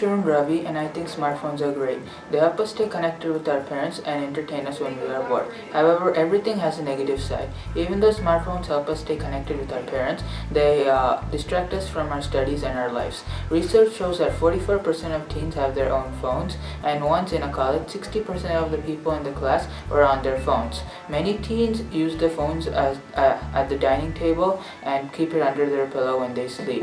Tarun Ravi and I think smartphones are great. They help us stay connected with our parents and entertain us when we are bored. However, everything has a negative side. Even though smartphones help us stay connected with our parents, they distract us from our studies and our lives. Research shows that 44% of teens have their own phones, and once in a college, 60% of the people in the class were on their phones. Many teens use their phones at the dining table and keep it under their pillow when they sleep.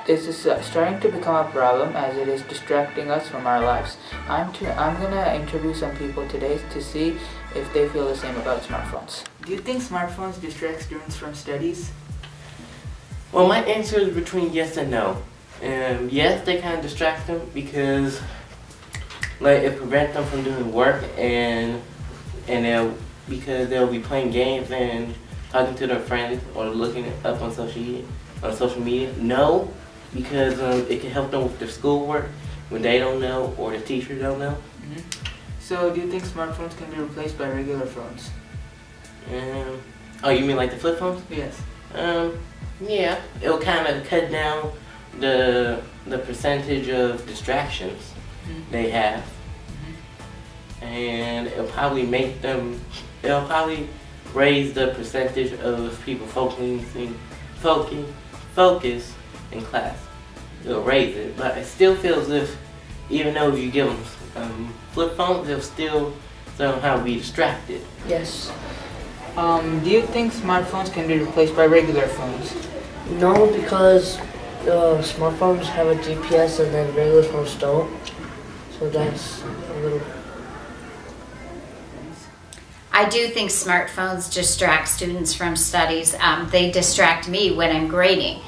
This is starting to become a problem as it is distracting us from our lives. I'm gonna interview some people today to see if they feel the same about smartphones. Do you think smartphones distract students from studies? Well, my answer is between yes and no. Yes, they kind of distract them because, like, it prevents them from doing work because they'll be playing games and talking to their friends or looking up on social media. No, because it can help them with their schoolwork when they don't know or the teacher don't know. Mm-hmm. So, do you think smartphones can be replaced by regular phones? Oh, you mean like the flip phones? Yes. Yeah, it'll kind of cut down the percentage of distractions they have, and it'll probably raise the percentage of people focus in class. It'll raise it, but it still feels as if even though you give them flip phones, they'll still somehow be distracted. Yes. Do you think smartphones can be replaced by regular phones? No, because smartphones have a GPS and then regular phones don't. So that's a little... I do think smartphones distract students from studies. They distract me when I'm grading.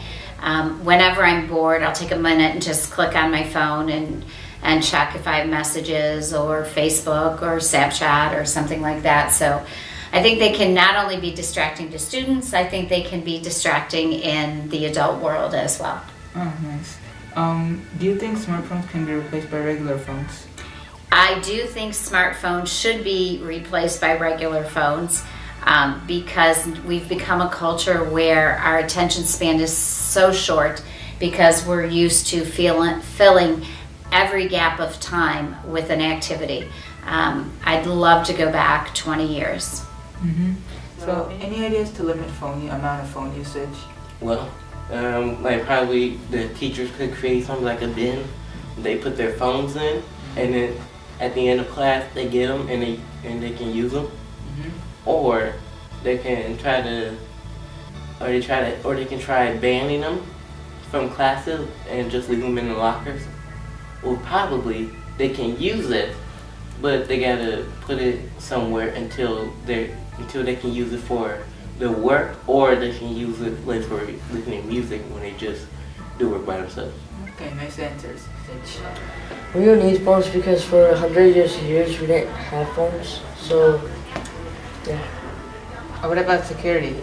Whenever I'm bored, I'll take a minute and just click on my phone and check if I have messages or Facebook or Snapchat or something like that. So I think they can not only be distracting to students, I think they can be distracting in the adult world as well. Oh, nice. Do you think smartphones can be replaced by regular phones? I do think smartphones should be replaced by regular phones because we've become a culture where our attention span is so short because we're used to filling every gap of time with an activity. I'd love to go back 20 years. Mm-hmm. So, any ideas to limit amount of phone usage? Well, like probably the teachers could create something like a bin. They put their phones in, and then at the end of class they get them and they can use them. Mm-hmm. Or they can try banning them from classes and just leave them in the lockers. Or probably they can use it, but they gotta put it somewhere until they can use it for the work, or they can use it like for listening to music when they just do work by themselves. Okay, nice answers. We don't need phones because for 100 years we didn't have phones. So, yeah. What about security?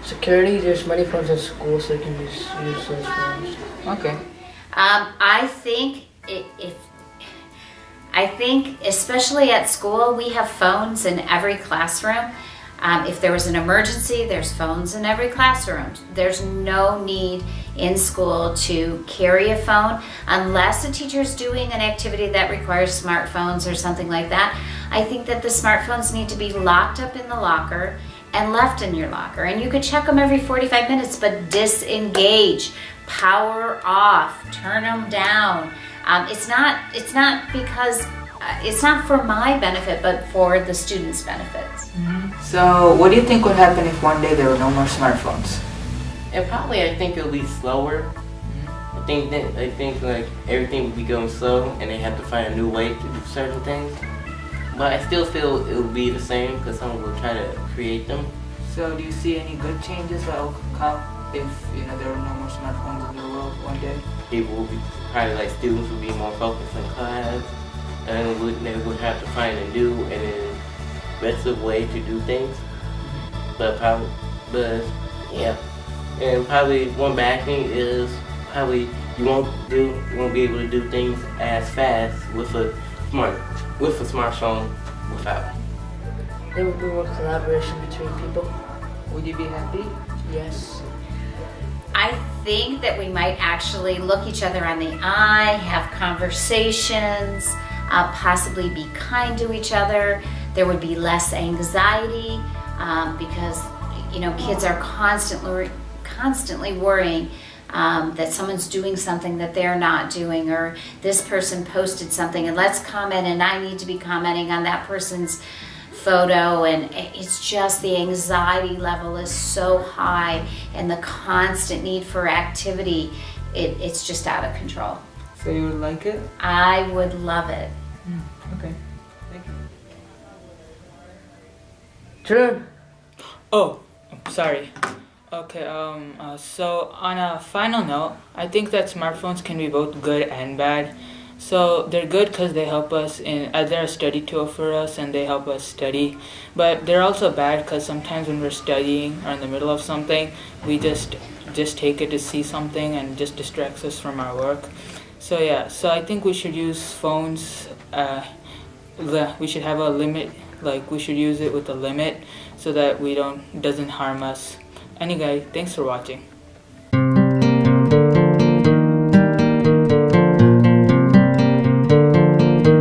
Security, there's many phones in school, so you can just use those phones. Okay. I think especially at school, we have phones in every classroom. If there was an emergency, there's phones in every classroom. There's no need in school to carry a phone unless a teacher's doing an activity that requires smartphones or something like that. I think that the smartphones need to be locked up in the locker and left in your locker. And you could check them every 45 minutes, but disengage, power off, turn them down. It's not for my benefit, but for the students' benefits. Mm-hmm. So, what do you think would happen if one day there were no more smartphones? And probably I think it'll be slower. Mm-hmm. I think like everything would be going slow, and they have to find a new way to do certain things. But I still feel it'll be the same because someone will try to create them. So, do you see any good changes that will come if there are no more smartphones in the world one day? People will be probably like students will be more focused in class. And they would have to find a new and aggressive way to do things. But yeah. And probably one bad thing is probably you won't be able to do things as fast with a smartphone without. There would be more collaboration between people. Would you be happy? Yes. I think that we might actually look each other on the eye, have conversations, possibly be kind to each other. There would be less anxiety because kids are constantly worrying that someone's doing something that they're not doing, or this person posted something and let's comment and I need to be commenting on that person's photo, and it's just the anxiety level is so high and the constant need for activity, it's just out of control. So you would like it? I would love it. Okay. Thank you. Turn. Oh, sorry. Okay, so on a final note, I think that smartphones can be both good and bad. So they're good because they help us they're a study tool for us and they help us study. But they're also bad because sometimes when we're studying or in the middle of something, we just take it to see something and just distracts us from our work. So yeah, so I think we should use phones, we should have a limit, like we should use it with a limit so that doesn't harm us. Anyway, thanks for watching.